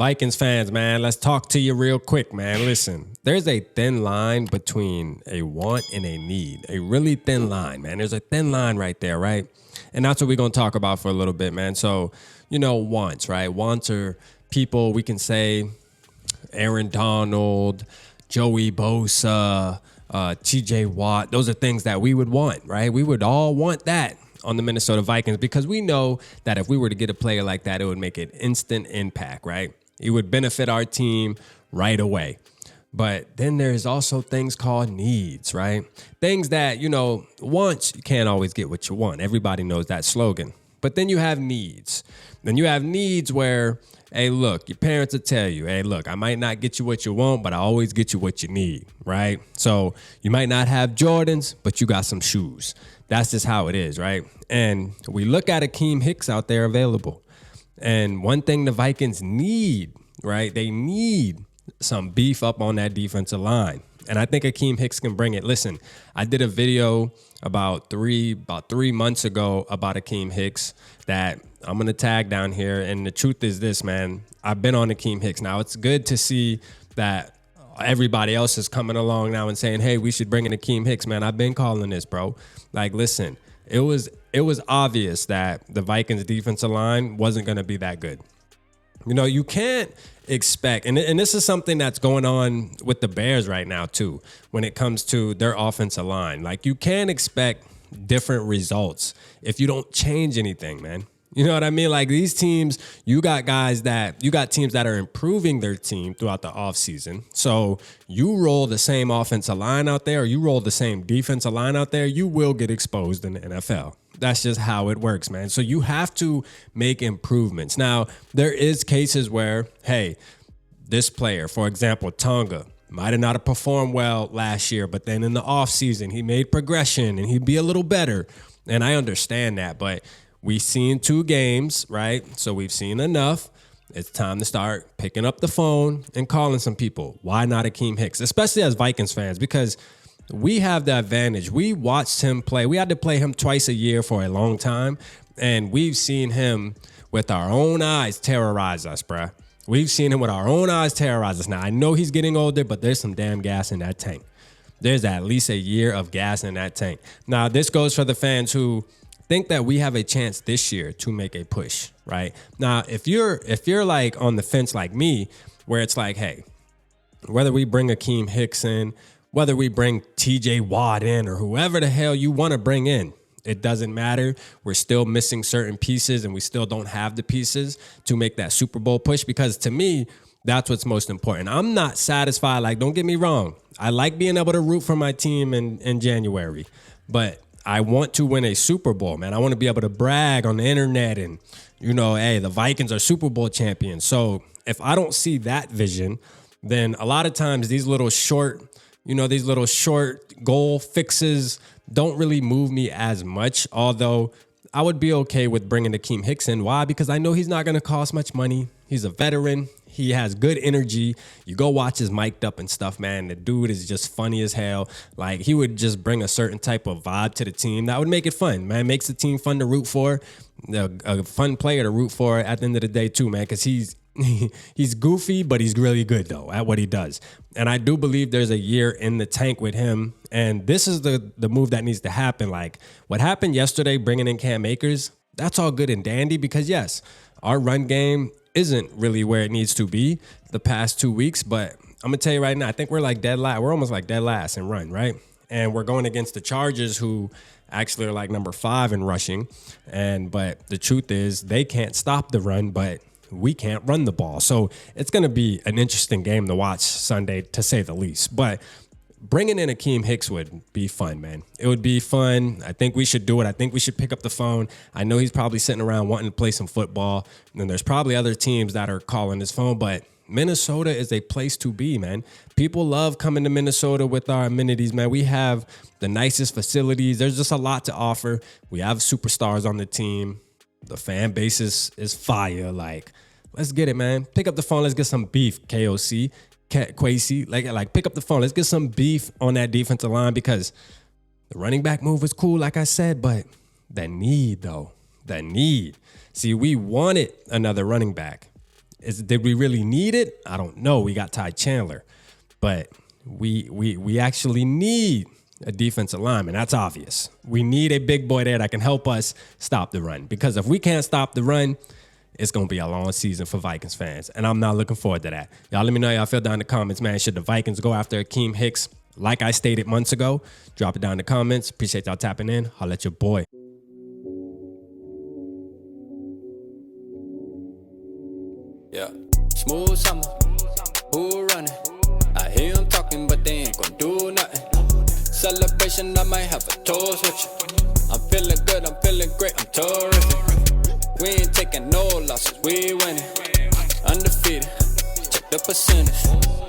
Vikings fans, man, let's talk to you real quick, man. Listen, there's a thin line between a want and a need. A really thin line, man. There's a thin line right there, right? And that's what we're going to talk about for a little bit, man. So, wants, right? Wants are people, we can say Aaron Donald, Joey Bosa, TJ Watt. Those are things that we would want, right? We would all want that on the Minnesota Vikings because we know that if we were to get a player like that, it would make an instant impact, right? It would benefit our team right away. But then there's also things called needs, right? Things that, wants, you can't always get what you want. Everybody knows that slogan. But then you have needs. Then you have needs where, hey, look, your parents will tell you, hey, look, I might not get you what you want, but I always get you what you need, right? So you might not have Jordans, but you got some shoes. That's just how it is, right? And we look at Akiem Hicks out there available. And one thing the Vikings need, right? They need some beef up on that defensive line. And I think Akiem Hicks can bring it. Listen, I did a video about three months ago about Akiem Hicks that I'm going to tag down here. And the truth is this, man, I've been on Akiem Hicks. Now, it's good to see that everybody else is coming along now and saying, hey, we should bring in Akiem Hicks, man. I've been calling this, bro. Like, listen, it was obvious that the Vikings defensive line wasn't going to be that good. You can't expect, and this is something that's going on with the Bears right now too, when it comes to their offensive line. Like, you can't expect different results if you don't change anything, man. You know what I mean? Like, these teams, you got teams that are improving their team throughout the offseason. So you roll the same offensive line out there, or you roll the same defensive line out there, you will get exposed in the NFL. That's just how it works, man. So you have to make improvements. Now, there is cases where, hey, this player, for example, Tonga, might have not performed well last year, but then in the offseason, he made progression and he'd be a little better. And I understand that, but we've seen 2 games, right? So we've seen enough. It's time to start picking up the phone and calling some people. Why not Akiem Hicks? Especially as Vikings fans, because we have the advantage. We watched him play. We had to play him twice a year for a long time, and we've seen him with our own eyes terrorize us, bruh. We've seen him with our own eyes terrorize us. Now, I know he's getting older, but there's some damn gas in that tank. There's at least a year of gas in that tank. Now, this goes for the fans who think that we have a chance this year to make a push, right? Now, if you're like on the fence like me, where it's like, hey, whether we bring Akiem Hicks in, whether we bring TJ Watt in, or whoever the hell you want to bring in, it doesn't matter. We're still missing certain pieces, and we still don't have the pieces to make that Super Bowl push, because to me, that's what's most important. I'm not satisfied. Like, don't get me wrong. I like being able to root for my team in January, but I want to win a Super Bowl, man. I want to be able to brag on the internet and, hey, the Vikings are Super Bowl champions. So if I don't see that vision, then a lot of times these little short goal fixes don't really move me as much, although I would be okay with bringing Akiem Hicks in. Why? Because I know he's not going to cost much money. He's a veteran. He has good energy. You go watch his mic'd up and stuff, man. The dude is just funny as hell. Like, he would just bring a certain type of vibe to the team that would make it fun, man. Makes the team fun to root for. A fun player to root for at the end of the day too, man, because he's goofy, but he's really good, though, at what he does. And I do believe there's a year in the tank with him. And this is the move that needs to happen. Like, what happened yesterday, bringing in Cam Akers, that's all good and dandy because, yes, our run game isn't really where it needs to be the past 2 weeks. But I'm going to tell you right now, I think we're like dead last. We're almost like dead last in run, right? And we're going against the Chargers, who actually are like number 5 in rushing. But the truth is they can't stop the run, but we can't run the ball. So it's going to be an interesting game to watch Sunday, to say the least. But bringing in Akiem Hicks would be fun, man. It would be fun. I think we should do it. I think we should pick up the phone. I know he's probably sitting around wanting to play some football. And then there's probably other teams that are calling his phone, but Minnesota is a place to be, man. People love coming to Minnesota with our amenities, man. We have the nicest facilities. There's just a lot to offer. We have superstars on the team. The fan base is fire. Like, let's get it, man. Pick up the phone. Let's get some beef, KOC. Quasi, like pick up the phone. Let's get some beef on that defensive line, because the running back move was cool, like I said, but the need, though, the need. See, we wanted another running back. Did we really need it? I don't know. We got Ty Chandler, but we actually need a defensive lineman. That's obvious. We need a big boy there that can help us stop the run, because if we can't stop the run, it's going to be a long season for Vikings fans, and I'm not looking forward to that. Y'all let me know how y'all feel down in the comments, man. Should the Vikings go after Akiem Hicks like I stated months ago? Drop it down in the comments. Appreciate y'all tapping in. Holla at your boy. Yeah, smooth summer, who running? I hear them talking, but they ain't gon' do nothing. Celebration, I might have a toast with you. I'm feeling good, I'm feeling great, I'm terrific. We ain't taking no losses, we winning. Undefeated, check the percentage.